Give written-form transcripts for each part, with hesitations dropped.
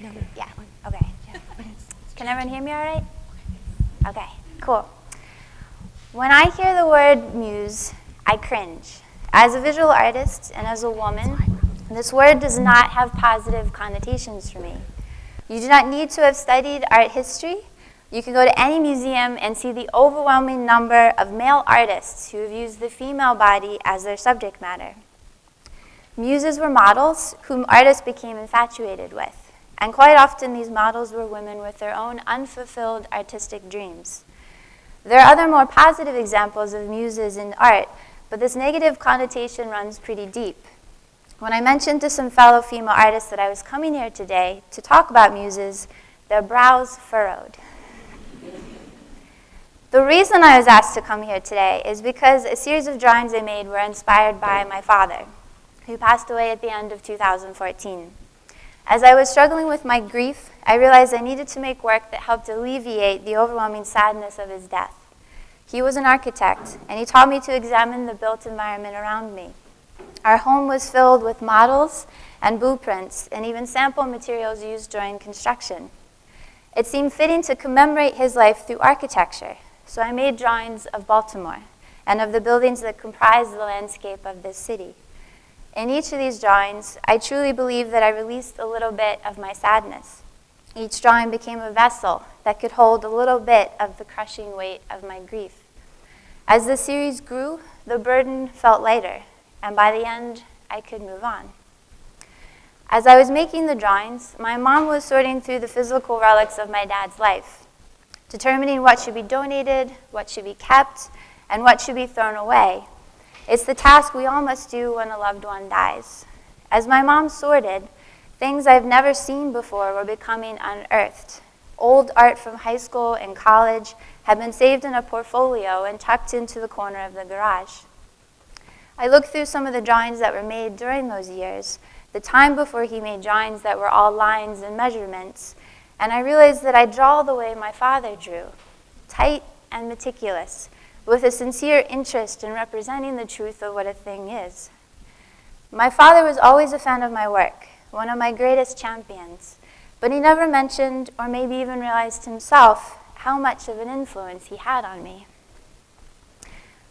Yeah, okay. Can everyone hear me all right? Okay, cool. When I hear the word muse, I cringe. As a visual artist and as a woman, this word does not have positive connotations for me. You do not need to have studied art history. You can go to any museum and see the overwhelming number of male artists who have used the female body as their subject matter. Muses were models whom artists became infatuated with, and quite often these models were women with their own unfulfilled artistic dreams. There are other more positive examples of muses in art, but this negative connotation runs pretty deep. When I mentioned to some fellow female artists that I was coming here today to talk about muses, their brows furrowed. The reason I was asked to come here today is because a series of drawings I made were inspired by my father, who passed away at the end of 2014. As I was struggling with my grief, I realized I needed to make work that helped alleviate the overwhelming sadness of his death. He was an architect, and he taught me to examine the built environment around me. Our home was filled with models and blueprints, and even sample materials used during construction. It seemed fitting to commemorate his life through architecture, so I made drawings of Baltimore and of the buildings that comprise the landscape of this city. In each of these drawings, I truly believe that I released a little bit of my sadness. Each drawing became a vessel that could hold a little bit of the crushing weight of my grief. As the series grew, the burden felt lighter, and by the end, I could move on. As I was making the drawings, my mom was sorting through the physical relics of my dad's life, determining what should be donated, what should be kept, and what should be thrown away. It's the task we all must do when a loved one dies. As my mom sorted, things I've never seen before were becoming unearthed. Old art from high school and college had been saved in a portfolio and tucked into the corner of the garage. I looked through some of the drawings that were made during those years, the time before he made drawings that were all lines and measurements, and I realized that I draw the way my father drew, tight and meticulous, with a sincere interest in representing the truth of what a thing is. My father was always a fan of my work, one of my greatest champions, but he never mentioned or maybe even realized himself how much of an influence he had on me.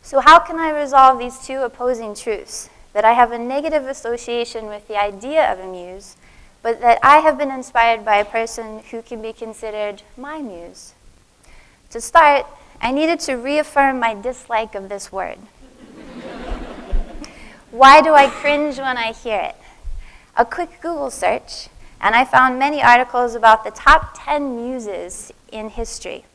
So how can I resolve these two opposing truths? That I have a negative association with the idea of a muse, but that I have been inspired by a person who can be considered my muse. To start, I needed to reaffirm my dislike of this word. Why do I cringe when I hear it? A quick Google search, and I found many articles about the top 10 muses in history.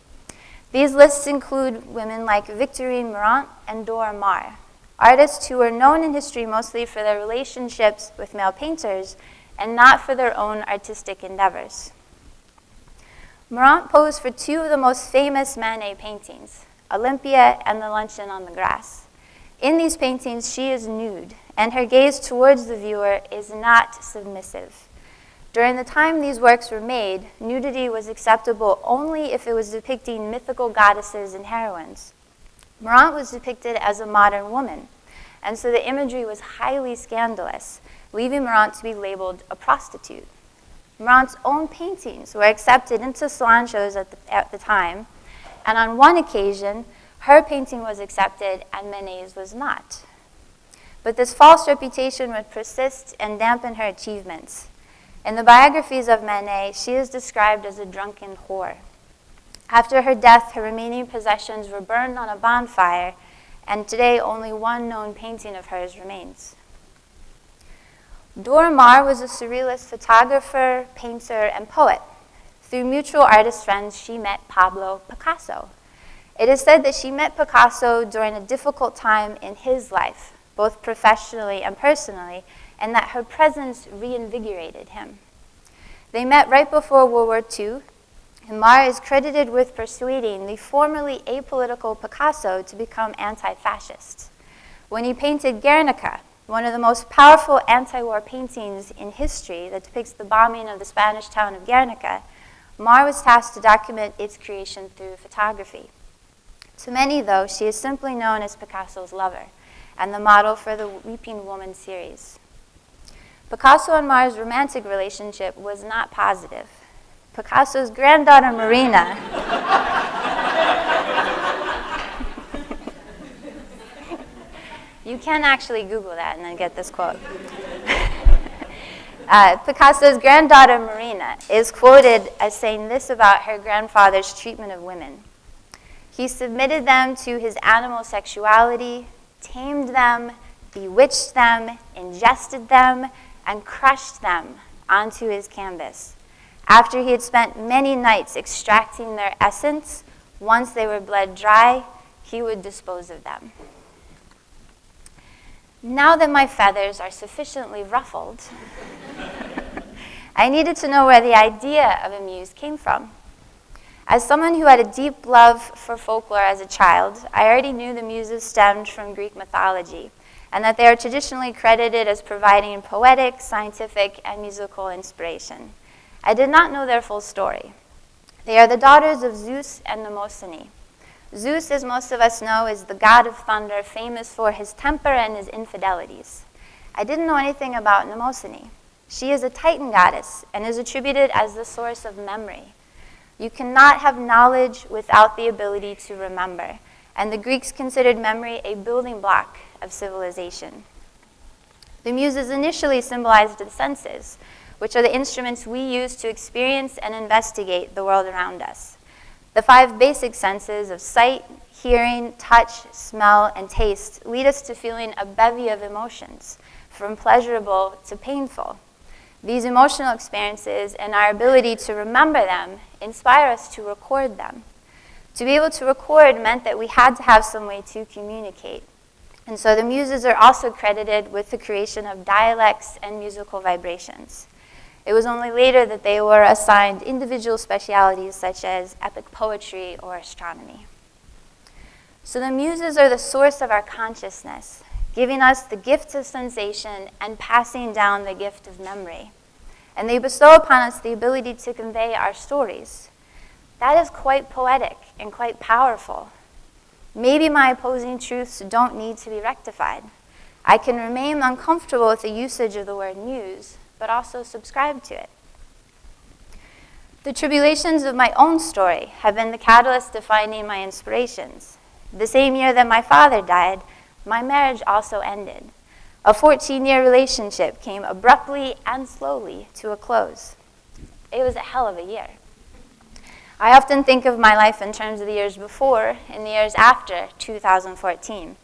These lists include women like Victorine Meurent and Dora Maar, artists who were known in history mostly for their relationships with male painters and not for their own artistic endeavors. Meurent posed for two of the most famous Manet paintings, Olympia and the Luncheon on the Grass. In these paintings, she is nude, and her gaze towards the viewer is not submissive. During the time these works were made, nudity was acceptable only if it was depicting mythical goddesses and heroines. Meurent was depicted as a modern woman, and so the imagery was highly scandalous, leaving Meurent to be labeled a prostitute. Meurent's own paintings were accepted into salon shows at the time, and on one occasion, her painting was accepted and Manet's was not. But this false reputation would persist and dampen her achievements. In the biographies of Manet, she is described as a drunken whore. After her death, her remaining possessions were burned on a bonfire, and today only one known painting of hers remains. Dora Maar was a surrealist photographer, painter, and poet. Through mutual artist friends, she met Pablo Picasso. It is said that she met Picasso during a difficult time in his life, both professionally and personally, and that her presence reinvigorated him. They met right before World War II, and Maar is credited with persuading the formerly apolitical Picasso to become anti-fascist. When he painted Guernica, one of the most powerful anti-war paintings in history that depicts the bombing of the Spanish town of Guernica, Maar was tasked to document its creation through photography. To many, though, she is simply known as Picasso's lover and the model for the Weeping Woman series. Picasso and Mara's romantic relationship was not positive. Picasso's granddaughter, Marina, you can actually Google that and then get this quote. Picasso's granddaughter, Marina, is quoted as saying this about her grandfather's treatment of women. He submitted them to his animal sexuality, tamed them, bewitched them, ingested them, and crushed them onto his canvas. After he had spent many nights extracting their essence, once they were bled dry, he would dispose of them. Now that my feathers are sufficiently ruffled, I needed to know where the idea of a muse came from. As someone who had a deep love for folklore as a child, I already knew the Muses stemmed from Greek mythology, and that they are traditionally credited as providing poetic, scientific, and musical inspiration. I did not know their full story. They are the daughters of Zeus and Mnemosyne. Zeus, as most of us know, is the god of thunder, famous for his temper and his infidelities. I didn't know anything about Mnemosyne. She is a Titan goddess and is attributed as the source of memory. You cannot have knowledge without the ability to remember, and the Greeks considered memory a building block of civilization. The Muses initially symbolized the senses, which are the instruments we use to experience and investigate the world around us. The 5 basic senses of sight, hearing, touch, smell, and taste lead us to feeling a bevy of emotions, from pleasurable to painful. These emotional experiences and our ability to remember them inspire us to record them. To be able to record meant that we had to have some way to communicate. And so the Muses are also credited with the creation of dialects and musical vibrations. It was only later that they were assigned individual specialities such as epic poetry or astronomy. So the Muses are the source of our consciousness, giving us the gift of sensation and passing down the gift of memory. And they bestow upon us the ability to convey our stories. That is quite poetic and quite powerful. Maybe my opposing truths don't need to be rectified. I can remain uncomfortable with the usage of the word muse, but also subscribe to it. The tribulations of my own story have been the catalyst to finding my inspirations. The same year that my father died, my marriage also ended. A 14-year relationship came abruptly and slowly to a close. It was a hell of a year. I often think of my life in terms of the years before and the years after 2014.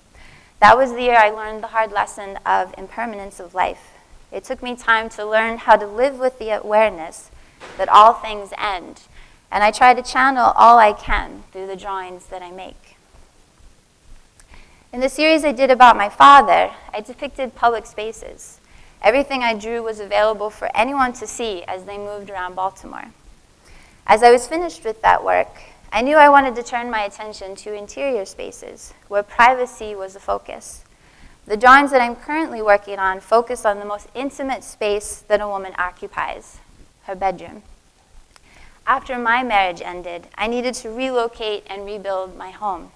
That was the year I learned the hard lesson of impermanence of life. It took me time to learn how to live with the awareness that all things end, and I try to channel all I can through the drawings that I make. In the series I did about my father, I depicted public spaces. Everything I drew was available for anyone to see as they moved around Baltimore. As I was finished with that work, I knew I wanted to turn my attention to interior spaces, where privacy was the focus. The drawings that I'm currently working on focus on the most intimate space that a woman occupies, her bedroom. After my marriage ended, I needed to relocate and rebuild my home.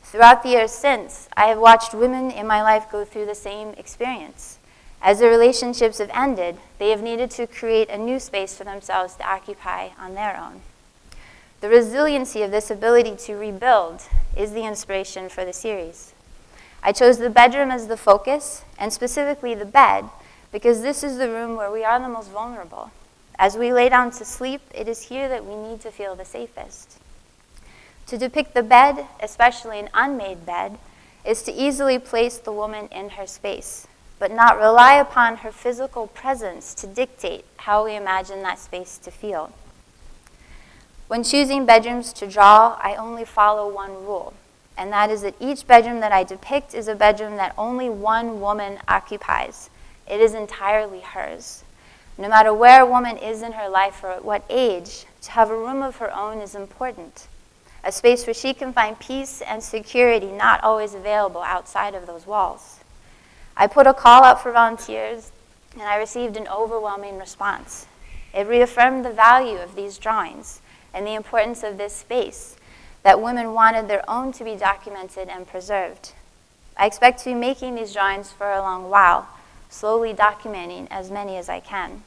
Throughout the years since, I have watched women in my life go through the same experience. As their relationships have ended, they have needed to create a new space for themselves to occupy on their own. The resiliency of this ability to rebuild is the inspiration for the series. I chose the bedroom as the focus, and specifically the bed, because this is the room where we are the most vulnerable. As we lay down to sleep, it is here that we need to feel the safest. To depict the bed, especially an unmade bed, is to easily place the woman in her space, but not rely upon her physical presence to dictate how we imagine that space to feel. When choosing bedrooms to draw, I only follow one rule, and that is that each bedroom that I depict is a bedroom that only one woman occupies. It is entirely hers. No matter where a woman is in her life or at what age, to have a room of her own is important. A space where she can find peace and security not always available outside of those walls. I put a call out for volunteers, and I received an overwhelming response. It reaffirmed the value of these drawings and the importance of this space, that women wanted their own to be documented and preserved. I expect to be making these drawings for a long while, slowly documenting as many as I can.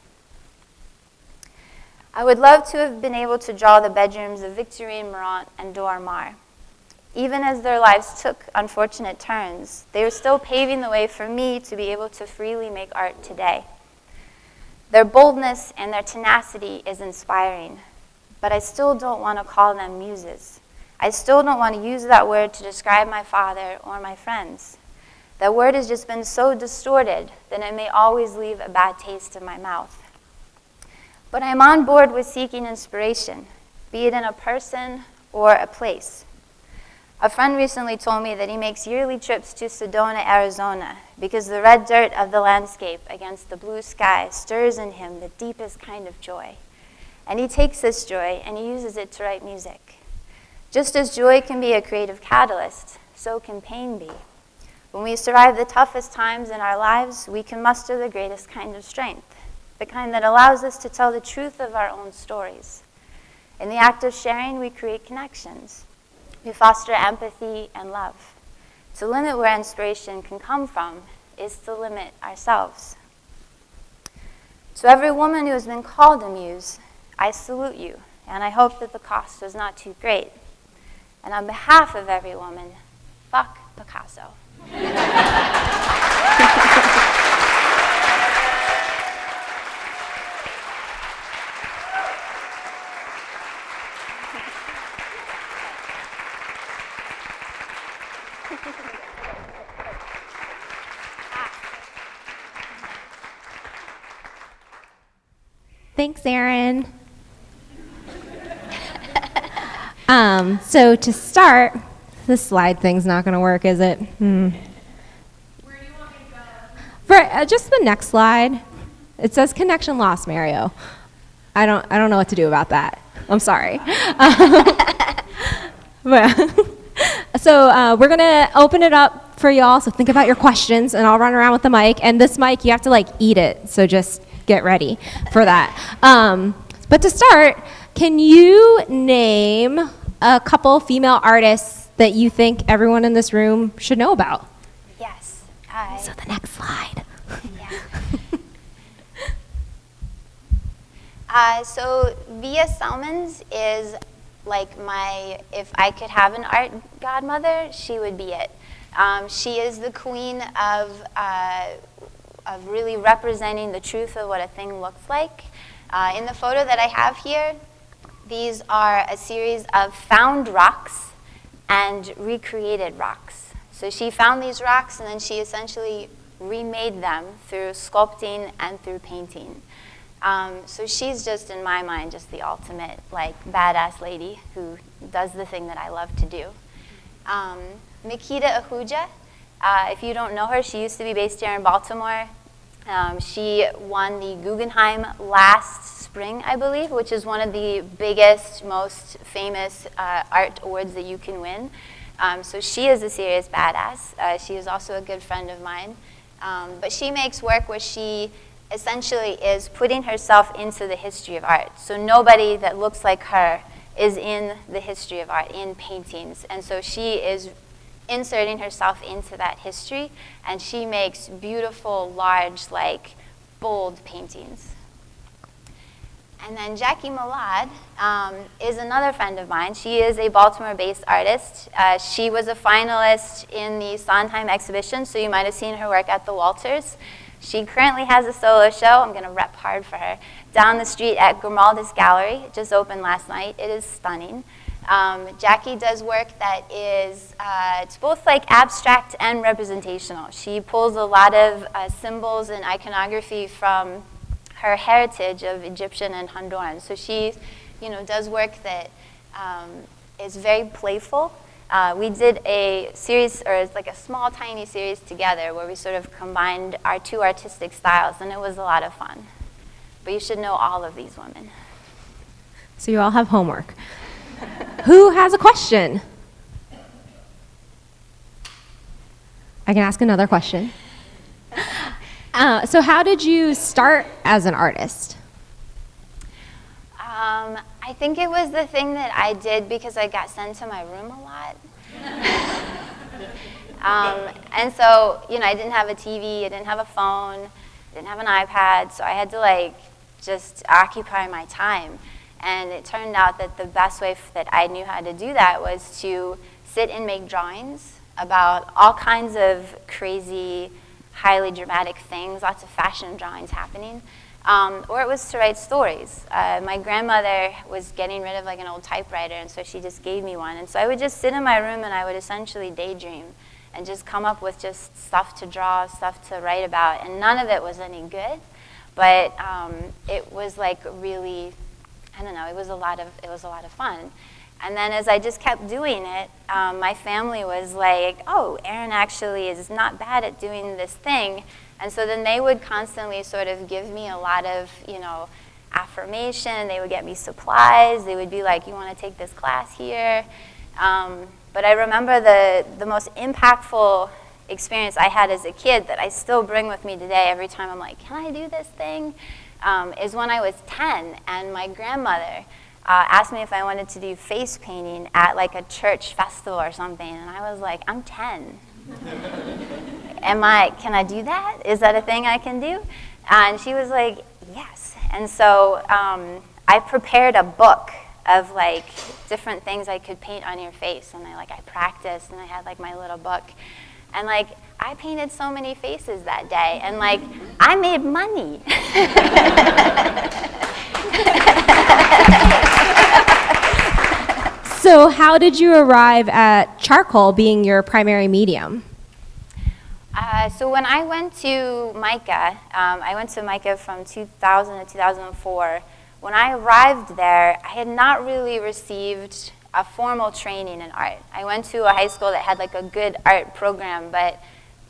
I would love to have been able to draw the bedrooms of Victorine Morant and Dora Maar. Even as their lives took unfortunate turns, they were still paving the way for me to be able to freely make art today. Their boldness and their tenacity is inspiring, but I still don't want to call them muses. I still don't want to use that word to describe my father or my friends. That word has just been so distorted that it may always leave a bad taste in my mouth. But I'm on board with seeking inspiration, be it in a person or a place. A friend recently told me that he makes yearly trips to Sedona, Arizona, because the red dirt of the landscape against the blue sky stirs in him the deepest kind of joy. And he takes this joy and he uses it to write music. Just as joy can be a creative catalyst, so can pain be. When we survive the toughest times in our lives, we can muster the greatest kind of strength, the kind that allows us to tell the truth of our own stories. In the act of sharing, we create connections. We foster empathy and love. To limit where inspiration can come from is to limit ourselves. To every woman who has been called a muse, I salute you, and I hope that the cost was not too great. And on behalf of every woman, fuck Picasso. Thanks, Erin. So to start, this slide thing's not going to work, is it? Where do you want me to go? For just the next slide. It says connection lost, Mario. I don't know what to do about that. I'm sorry. So we're going to open it up for y'all. So think about your questions, and I'll run around with the mic. And this mic, you have to eat it. So just get ready for that. But to start, can you name a couple female artists that you think everyone in this room should know about? Yes. So the next slide. Yeah. So Via Salmons is if I could have an art godmother, she would be it. She is the queen of really representing the truth of what a thing looks like. In the photo that I have here, these are a series of found rocks and recreated rocks. So she found these rocks and then she essentially remade them through sculpting and through painting. So she's just, in my mind, just the ultimate badass lady who does the thing that I love to do. Makita Ahuja, if you don't know her, she used to be based here in Baltimore. She won the Guggenheim last spring, I believe, which is one of the biggest, most famous art awards that you can win. So she is a serious badass. She is also a good friend of mine. But she makes work where she essentially is putting herself into the history of art. So nobody that looks like her is in the history of art, in paintings. And so she is inserting herself into that history, and she makes beautiful, large, bold paintings. And then Jacky Malad is another friend of mine. She is a Baltimore-based artist. She was a finalist in the Sondheim exhibition, so you might have seen her work at the Walters. She currently has a solo show, I'm going to rep hard for her, down the street at Grimaldis Gallery. It just opened last night. It is stunning. Jacky does work that is, it's both abstract and representational. She pulls a lot of symbols and iconography from her heritage of Egyptian and Honduran. So she, does work that is very playful. We did a series, or it's a small, tiny series together where we sort of combined our two artistic styles, and it was a lot of fun. But you should know all of these women. So you all have homework. Who has a question? I can ask another question. So how did you start as an artist? I think it was the thing that I did because I got sent to my room a lot. And so, I didn't have a TV, I didn't have a phone, I didn't have an iPad, so I had to just occupy my time. And it turned out that the best way that I knew how to do that was to sit and make drawings about all kinds of crazy, highly dramatic things, lots of fashion drawings happening. Or it was to write stories. My grandmother was getting rid of an old typewriter, and so she just gave me one. And so I would just sit in my room and I would essentially daydream and just come up with just stuff to draw, stuff to write about. And none of it was any good, but it was really, I don't know, it was a lot of fun. And then as I just kept doing it, my family was like, oh, Erin actually is not bad at doing this thing. And so then they would constantly sort of give me a lot of, affirmation. They would get me supplies. They would be like, you want to take this class here? But I remember the most impactful experience I had as a kid that I still bring with me today every time I'm like, can I do this thing? Is when I was 10, and my grandmother asked me if I wanted to do face painting at a church festival or something, and I was like, I'm 10. Can I do that? Is that a thing I can do? And she was like, yes. And so I prepared a book of different things I could paint on your face, and I practiced, and I had my little book, and I painted so many faces that day, and I made money. So how did you arrive at charcoal being your primary medium? So when I went to MICA from 2000 to 2004. When I arrived there, I had not really received a formal training in art. I went to a high school that had a good art program, but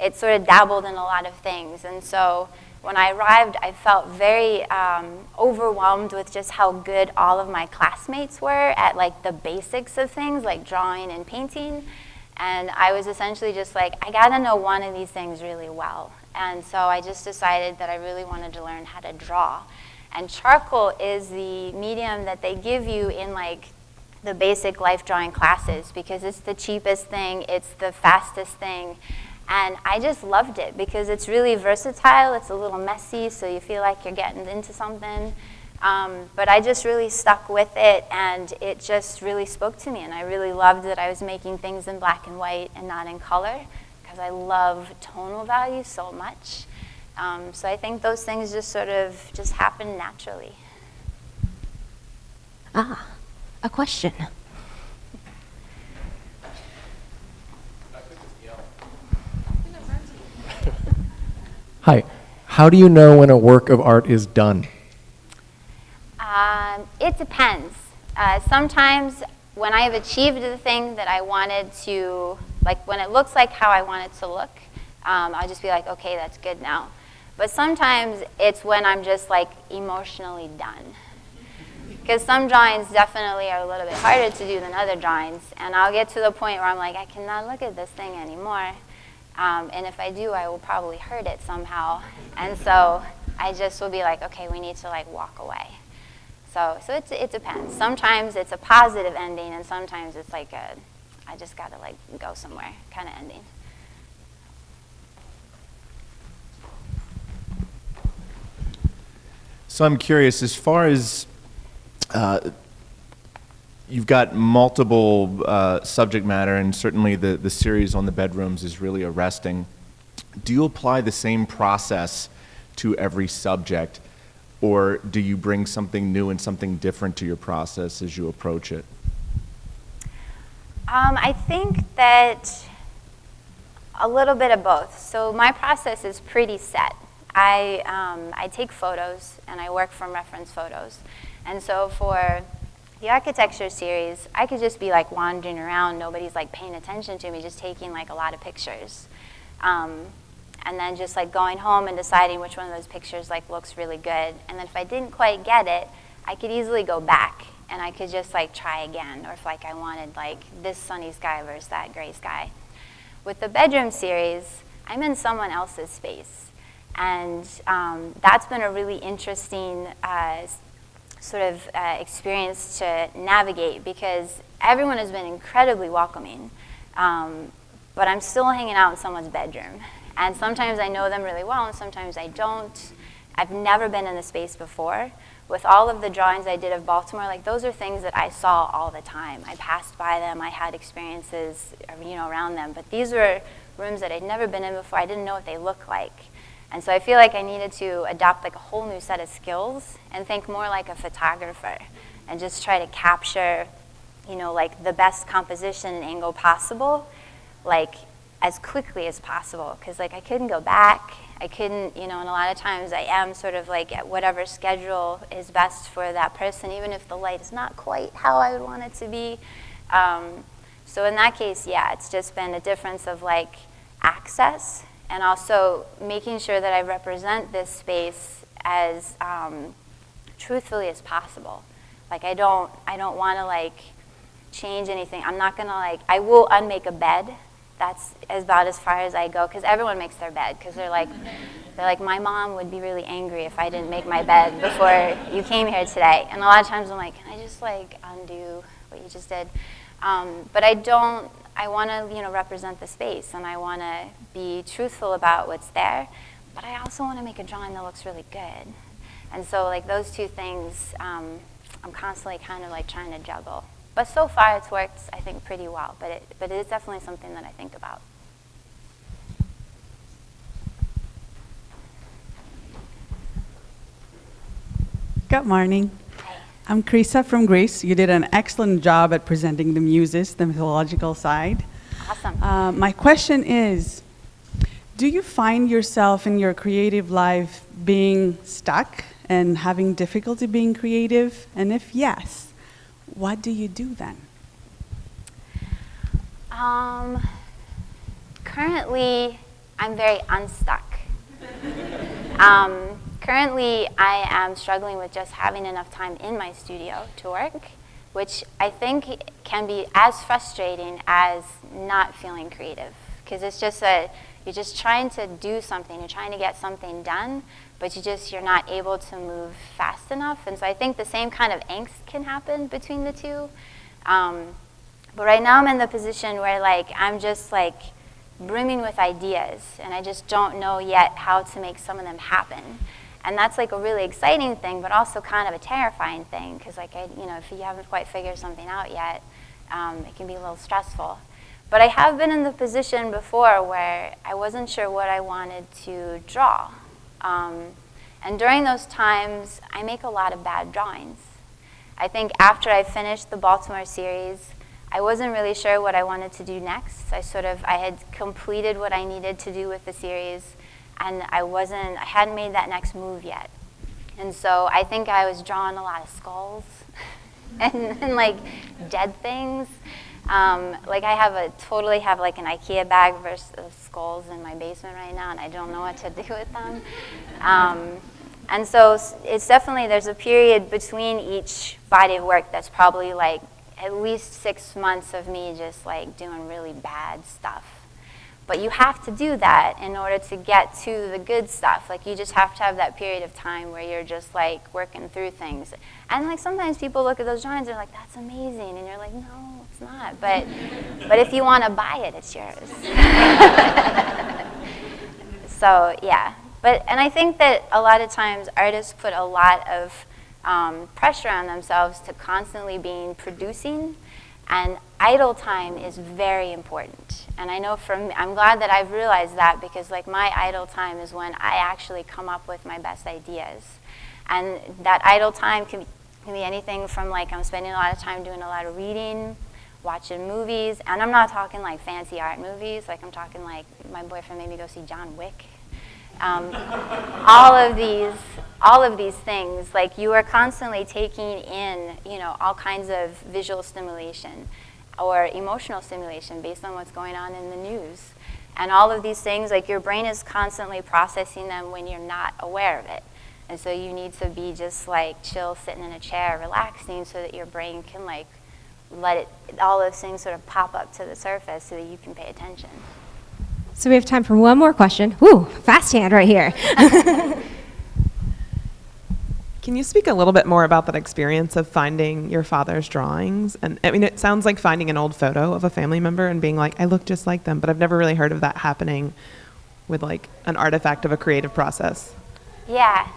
it sort of dabbled in a lot of things. And so when I arrived, I felt very overwhelmed with just how good all of my classmates were at the basics of things like drawing and painting. And I was essentially just I gotta know one of these things really well. And so I just decided that I really wanted to learn how to draw. And charcoal is the medium that they give you in the basic life drawing classes because it's the cheapest thing, it's the fastest thing. And I just loved it because it's really versatile, it's a little messy, so you feel like you're getting into something. But I just really stuck with it, and it just really spoke to me. And I really loved that I was making things in black and white and not in color because I love tonal value so much. So I think those things just sort of just happen naturally. A question. Hi. How do you know when a work of art is done? It depends. Sometimes when I have achieved the thing that I wanted to, when it looks like how I want it to look, I'll just be like, okay, that's good now. But sometimes it's when I'm just emotionally done. Because some drawings definitely are a little bit harder to do than other drawings. And I'll get to the point where I'm like, I cannot look at this thing anymore. And if I do, I will probably hurt it somehow. And so I just will be like, okay, we need to walk away. So it depends. Sometimes it's a positive ending, and sometimes it's I just gotta go somewhere kind of ending. So I'm curious, as far as you've got multiple subject matter, and certainly the series on the bedrooms is really arresting. Do you apply the same process to every subject, or do you bring something new and something different to your process as you approach it? I think that a little bit of both. So my process is pretty set. I take photos and I work from reference photos. And so for the architecture series, I could just be wandering around, nobody's paying attention to me, just taking a lot of pictures. And then just going home and deciding which one of those pictures looks really good. And then if I didn't quite get it, I could easily go back and I could just try again. Or if I wanted this sunny sky versus that gray sky. With the bedroom series, I'm in someone else's space. And that's been a really interesting experience to navigate because everyone has been incredibly welcoming. but I'm still hanging out in someone's bedroom. And sometimes I know them really well, and sometimes I don't. I've never been in the space before. With all of the drawings I did of Baltimore, like those are things that I saw all the time. I passed by them, I had experiences, around them. But these were rooms that I'd never been in before. I didn't know what they looked like. And so I feel like I needed to adopt like a whole new set of skills and think more like a photographer and just try to capture, like the best composition and angle possible, like as quickly as possible. Because like I couldn't go back. I couldn't, and a lot of times I am sort of like at whatever schedule is best for that person, even if the light is not quite how I would want it to be. So in that case, yeah, it's just been a difference of like access and also making sure that I represent this space as truthfully as possible. Like I don't want to like change anything. I'm not gonna like, I will unmake a bed. That's about as far as I go, because everyone makes their bed, because they're like, my mom would be really angry if I didn't make my bed before you came here today. And a lot of times I'm like, can I just like undo what you just did? But I want to, represent the space, and I want to be truthful about what's there, but I also want to make a drawing that looks really good. And so like those two things, I'm constantly kind of like trying to juggle. But so far it's worked, I think, pretty well. But it is definitely something that I think about. Good morning. I'm Krisa from Greece. You did an excellent job at presenting the Muses, the mythological side. Awesome. My question is, do you find yourself in your creative life being stuck and having difficulty being creative? And if yes, what do you do then? Currently, I'm very unstuck. Currently, I am struggling with just having enough time in my studio to work, which I think can be as frustrating as not feeling creative. Because it's just you're just trying to do something, you're trying to get something done, but you're not able to move fast enough. And so I think the same kind of angst can happen between the two. But right now I'm in the position where like I'm just like brimming with ideas, and I just don't know yet how to make some of them happen. And that's like a really exciting thing, but also kind of a terrifying thing, because like if you haven't quite figured something out yet, it can be a little stressful. But I have been in the position before where I wasn't sure what I wanted to draw. And during those times, I make a lot of bad drawings. I think after I finished the Baltimore series, I wasn't really sure what I wanted to do next. I had completed what I needed to do with the series, and I hadn't made that next move yet. And so I think I was drawing a lot of skulls and like dead things. Like I totally have like an IKEA bag of skulls in my basement right now, and I don't know what to do with them. And so it's definitely, there's a period between each body of work that's probably like at least 6 months of me just like doing really bad stuff. But you have to do that in order to get to the good stuff. Like you just have to have that period of time where you're just like working through things. And like sometimes people look at those drawings and they're like, that's amazing. And you're like, no, it's not. But if you want to buy it, it's yours. So yeah. And I think that a lot of times artists put a lot of pressure on themselves to constantly being producing. And idle time is very important. And I know I'm glad that I've realized that, because like my idle time is when I actually come up with my best ideas. And that idle time can be anything from like I'm spending a lot of time doing a lot of reading, watching movies, and I'm not talking like fancy art movies, like I'm talking like my boyfriend made me go see John Wick. All of these things, like you are constantly taking in, all kinds of visual stimulation or emotional stimulation based on what's going on in the news. And all of these things, like your brain is constantly processing them when you're not aware of it. And so you need to be just like chill, sitting in a chair, relaxing, so that your brain can like let all those things sort of pop up to the surface so that you can pay attention. So we have time for one more question. Woo, fast hand right here. Can you speak a little bit more about that experience of finding your father's drawings? And I mean, it sounds like finding an old photo of a family member and being like, I look just like them, but I've never really heard of that happening with like an artifact of a creative process. Yeah.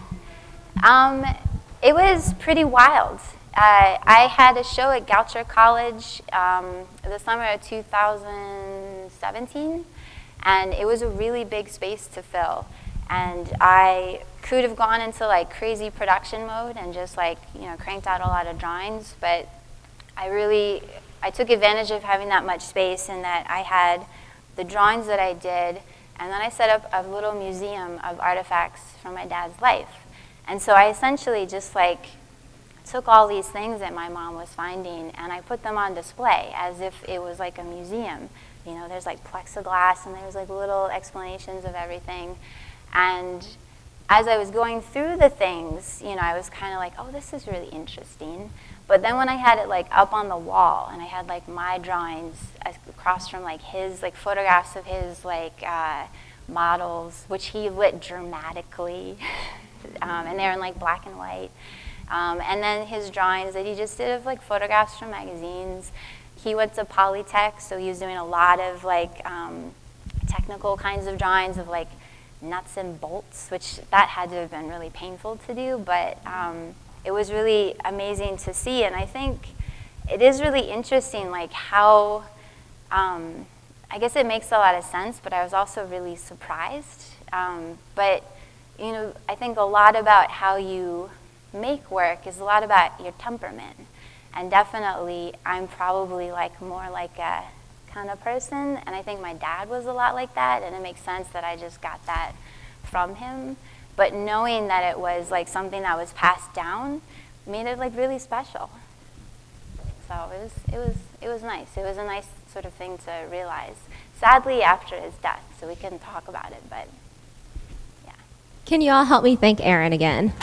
It was pretty wild. I had a show at Goucher College the summer of 2017, and it was a really big space to fill. And I could have gone into like crazy production mode and just like, cranked out a lot of drawings, but I took advantage of having that much space and that I had the drawings that I did, and then I set up a little museum of artifacts from my dad's life. And so I essentially just like took all these things that my mom was finding and I put them on display as if it was like a museum. There's like plexiglass and there's like little explanations of everything. And as I was going through the things, I was kind of like, oh, this is really interesting. But then when I had it like up on the wall and I had like my drawings across from like his like photographs of his like models, which he lit dramatically, and they're in like black and white. And then his drawings that he just did of like photographs from magazines. He went to Polytech, so he was doing a lot of like technical kinds of drawings of like nuts and bolts, which that had to have been really painful to do, but it was really amazing to see. And I think it is really interesting like how, I guess it makes a lot of sense, but I was also really surprised. But I think a lot about how you make work is a lot about your temperament. And definitely I'm probably like more like a kind of person, and I think my dad was a lot like that, and it makes sense that I just got that from him. But knowing that it was like something that was passed down made it like really special. So it was nice. It was a nice sort of thing to realize. Sadly, after his death, so we couldn't talk about it, but yeah. Can you all help me thank Erin again?